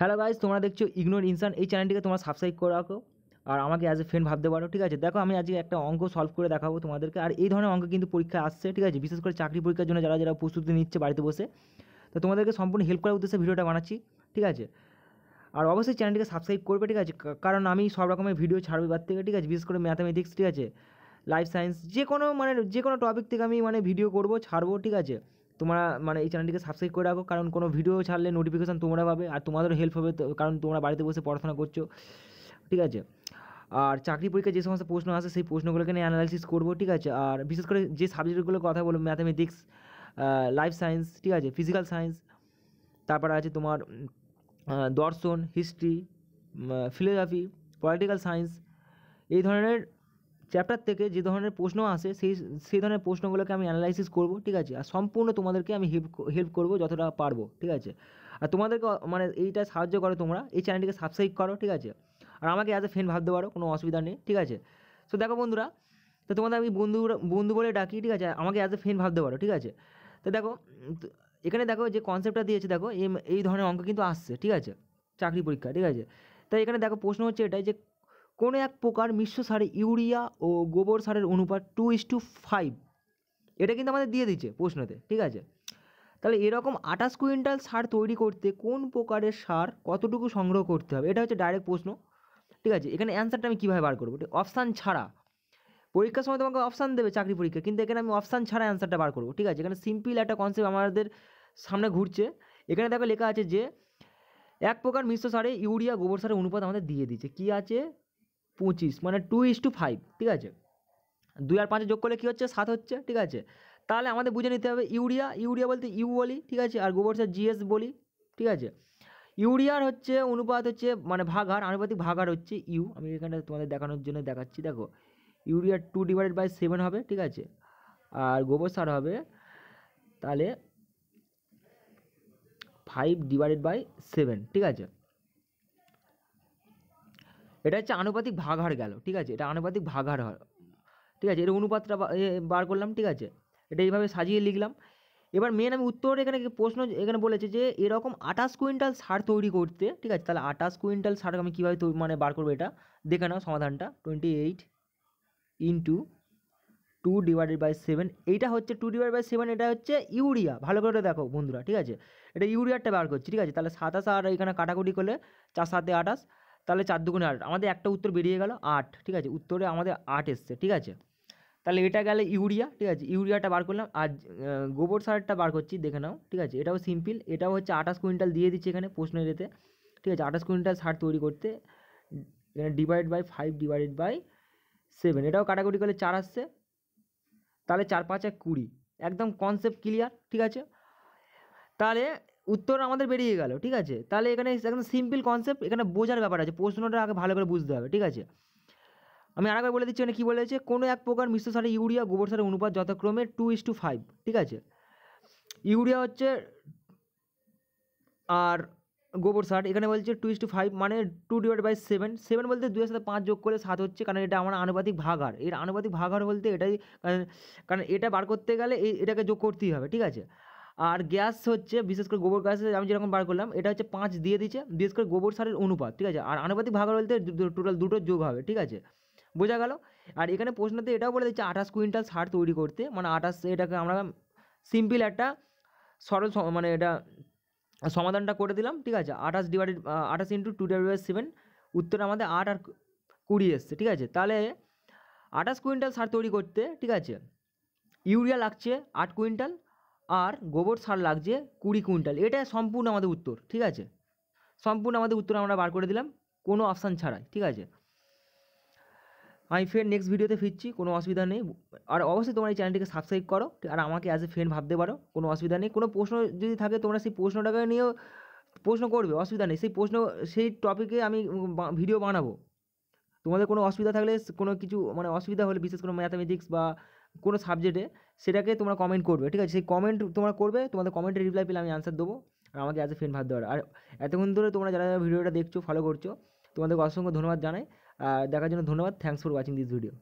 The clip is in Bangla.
হ্যালো গাইস, তোমরা দেখছো ইগনোর ইনসান। এই চ্যানেলটিকে তোমরা সাবস্ক্রাইব করে রাখো আর আমাকে অ্যাজ এ ফ্রেন্ড ভাবতে পারো। ঠিক আছে, দেখো আমি আজকে একটা অঙ্ক সলভ করে দেখাবো তোমাদেরকে। আর এই ধরনের অঙ্ক কিন্তু পরীক্ষায় আসছে, ঠিক আছে, বিশেষ করে চাকরি পরীক্ষার জন্য যারা যারা প্রস্তুতি নিচ্ছে বাড়িতে বসে। তো তোমাদেরকে সম্পূর্ণ হেল্প করার উদ্দেশ্যে ভিডিওটা বানাচ্ছি, ঠিক আছে। আর অবশ্যই চ্যানেলটিকে সাবস্ক্রাইব করবে, ঠিক আছে, কারণ আমি সব রকমের ভিডিও ছাড়বো এবার থেকে, ঠিক আছে, বিশেষ করে ম্যাথামেটিক্স, ঠিক আছে, লাইফ সায়েন্স, যে কোনো টপিক থেকে আমি ভিডিও করবো, ছাড়বো, ঠিক আছে। তোমরা এই চ্যানেলটিকে সাবস্ক্রাইব করে রাখো, কারণ কোনো ভিডিও ছাড়লে নোটিফিকেশান তোমরা পাবে আর তোমাদেরও হেল্প হবে, কারণ তোমরা বাড়িতে বসে পড়াশোনা করছো, ঠিক আছে। আর চাকরি পরীক্ষায় যে সমস্ত প্রশ্ন আসে সেই প্রশ্নগুলোকে নিয়ে অ্যানালাইসিস করবো, ঠিক আছে। আর বিশেষ করে যে সাবজেক্টগুলোর কথা বলবো, ম্যাথামেটিক্স, লাইফ সায়েন্স, ঠিক আছে, ফিজিক্যাল সায়েন্স, তারপরে আছে তোমার দর্শন, হিস্ট্রি, ফিলোসফি, পলিটিক্যাল সায়েন্স, এই ধরনের চ্যাপ্টার থেকে যে ধরনের প্রশ্ন আসে সেই ধরনের প্রশ্নগুলোকে আমি অ্যানালাইসিস করব, ঠিক আছে। আর সম্পূর্ণ তোমাদেরকে আমি হেল্প করবো যতটা পারবো, ঠিক আছে। আর তোমাদেরকে এইটা সাহায্য করো, তোমরা এই চ্যানেলটিকে সাবস্ক্রাইব করো, ঠিক আছে। আর আমাকে অ্যাজ এ ফ্রেন্ড ভাবতে পারো, কোনো অসুবিধা নেই, ঠিক আছে। তো দেখো বন্ধুরা, তো তোমাদের আমি বন্ধু বলে ডাকি, ঠিক আছে, আমাকে অ্যাজ এ ফ্রেন্ড ভাবতে পারো, ঠিক আছে। তো দেখো এখানে দেখো যে কনসেপ্টটা দিয়েছে, দেখো এই ধরনের অঙ্ক কিন্তু আসছে, ঠিক আছে, চাকরি পরীক্ষা, ঠিক আছে। তাই এখানে দেখো প্রশ্ন হচ্ছে এটাই যে কোনো এক প্রকার মিশ্র সারে ইউরিয়া ও গোবর সারের অনুপাত 2:5, এটা কিন্তু আমাদের দিয়ে দিচ্ছে প্রশ্নতে, ঠিক আছে। তাহলে এরকম 28 কুইন্টাল সার তৈরি করতে কোন প্রকারের সার কতটুকু সংগ্রহ করতে হবে, এটা হচ্ছে ডাইরেক্ট প্রশ্ন, ঠিক আছে। এখানে অ্যান্সারটা আমি কীভাবে বার করবো, অপশান ছাড়া। পরীক্ষার সময় তোমাকে অপশান দেবে চাকরি পরীক্ষা, কিন্তু এখানে আমি অপশান ছাড়া অ্যান্সারটা বার করবো, ঠিক আছে। এখানে সিম্পল একটা কনসেপ্ট আমাদের সামনে ঘুরছে। এখানে দেখো লেখা আছে যে এক প্রকার মিশ্র সারে ইউরিয়া গোবর সারের অনুপাত আমাদের দিয়ে দিচ্ছে, কী আছে 25, 2:5, ঠিক আছে। 2 আর 5 যোগ করলে কী হচ্ছে, 7 হচ্ছে, ঠিক আছে। তাহলে আমাদের বুঝে নিতে হবে ইউরিয়া বলতে ইউ বলি, ঠিক আছে, আর গোবর সার জিএস বলি, ঠিক আছে। ইউরিয়ার হচ্ছে অনুপাত হচ্ছে ভাগার, আনুপাতিক ভাগার হচ্ছে ইউ। আমি এখানে তোমাদের দেখানোর জন্য দেখাচ্ছি, দেখো ইউরিয়া 2/7 হবে, ঠিক আছে। আর গোবর সার হবে তাহলে 5/7, ঠিক আছে। এটা হচ্ছে আনুপাতিক ভাগার গেল, ঠিক আছে, এটা আনুপাতিক ভাগার হয়, ঠিক আছে। এর অনুপাতটা বার করলাম, ঠিক আছে, এটা এইভাবে সাজিয়ে লিখলাম। এবার মেন আমি উত্তর এখানে প্রশ্ন এখানে বলেছে যে এরকম 28 কুইন্টাল সার তৈরি করতে, ঠিক আছে। তাহলে 28 কুইন্টাল সার আমি কীভাবে বার করবো, এটা দেখে নাও সমাধানটা। 28 ইন্টু 2/7, এইটা হচ্ছে 2/7, এটা হচ্ছে ইউরিয়া। ভালো করে দেখো বন্ধুরা, ঠিক আছে, এটা ইউরিয়ারটা বার করছি, ঠিক আছে। তাহলে 27 আর এখানে কাটাকুটি করলে 4 7 28, তাহলে 4 2 8, আমাদের একটা উত্তর বেরিয়ে গেল 8, ঠিক আছে। উত্তরে আমাদের 8 এসছে, ঠিক আছে। তাহলে এটা গেলে ইউরিয়া, ঠিক আছে, ইউরিয়াটা বার করলাম। আর গোবর সারটা বার করছি, দেখে নাও, ঠিক আছে। এটাও সিম্পল, এটাও হচ্ছে 28 কুইন্টাল দিয়ে দিচ্ছে এখানে প্রশ্নের এতে, ঠিক আছে। 28 কুইন্টাল সার তৈরি করতে এখানে /5/7, এটাও কাটাকুটি করলে 4 আসছে, তাহলে 4 5 20, একদম কনসেপ্ট ক্লিয়ার, ঠিক আছে। তাহলে উত্তর আমাদের বেরিয়ে গেল, ঠিক আছে। তাহলে এখানে একদম সিম্পল কনসেপ্ট, এখানে বোঝার ব্যাপার আছে, প্রশ্নটা আগে ভালো করে বুঝতে হবে, ঠিক আছে। আমি আরেকবার বলে দিচ্ছি, এখানে কী বলেছে, কোনো এক প্রকার মিশ্র সারে ইউরিয়া গোবর সারের অনুপাত যথাক্রমে 2:5, ঠিক আছে। ইউরিয়া হচ্ছে আর গোবর সার এখানে বলছে 2:5, 2/7, 7 বলতে 2 এর সাথে 5 যোগ করলে 7 হচ্ছে, কারণ এটা আমার আনুপাতিক ভাগার। এর আনুপাতিক ভাগার বলতে এটাই, কারণ এটা বার করতে গেলে এটাকে যোগ করতেই হবে, ঠিক আছে। আর গ্যাস হচ্ছে বিশেষ করে গোবর গ্যাস আমি যেরকম বার করলাম, এটা হচ্ছে 5 দিয়ে দিচ্ছে, বিশেষ করে গোবর সারের অনুপাত, ঠিক আছে। আর আনুপাতিক ভাগার বলতে টোটাল দুটো যোগ হবে, ঠিক আছে, বোঝা গেল। আর এখানে প্রশ্নতে এটাও বলে দিচ্ছে 28 কুইন্টাল সার তৈরি করতে, 28, এটাকে আমরা সিম্পল একটা সরল এটা সমাধানটা করে দিলাম, ঠিক আছে। 28 ইন্টু 2/7, উত্তর আমাদের 8 আর 20 এসছে, ঠিক আছে। তাহলে 28 কুইন্টাল সার তৈরি করতে, ঠিক আছে, ইউরিয়া লাগছে 8 কুইন্টাল আর গোবর সার লাগছে 20 কুইন্টাল, এটা সম্পূর্ণ আমাদের উত্তর, ঠিক আছে। সম্পূর্ণ আমাদের উত্তর আমরা বার করে দিলাম কোনো অপশান ছাড়াই, ঠিক আছে। আমি ফের নেক্সট ভিডিওতে ফিরছি, কোনো অসুবিধা নেই। আর অবশ্যই তোমরা এই চ্যানেলটিকে সাবস্ক্রাইব করো আর আমাকে অ্যাজ এ ফ্রেন্ড ভাবতে পারো, কোনো অসুবিধা নেই। কোনো প্রশ্ন যদি থাকে তোমরা সেই প্রশ্নটাকে নিয়েও প্রশ্ন করবে, অসুবিধা নেই। সেই টপিকে আমি ভিডিও বানাবো। তোমাদের কোনো অসুবিধা থাকলে, কোনো কিছু অসুবিধা হলে, বিশেষ করে ম্যাথামেটিক্স বা কোনো সাবজেক্টে, সেটাকে তোমরা কমেন্ট করবে, ঠিক আছে। সেই কমেন্ট তোমরা করবে, তোমাদের কমেন্টের রিপ্লাই পেলে আমি আনসার দেবো। আর আমাকে অ্যাজ এ ফ্রেন্ড ভাবতে পারো। আর এতক্ষণ ধরে তোমরা যারা ভিডিওটা দেখছো, ফলো করছো, তোমাদেরকে অসংখ্য ধন্যবাদ জানাই। দেখার জন্য ধন্যবাদ। Thanks for watching this video.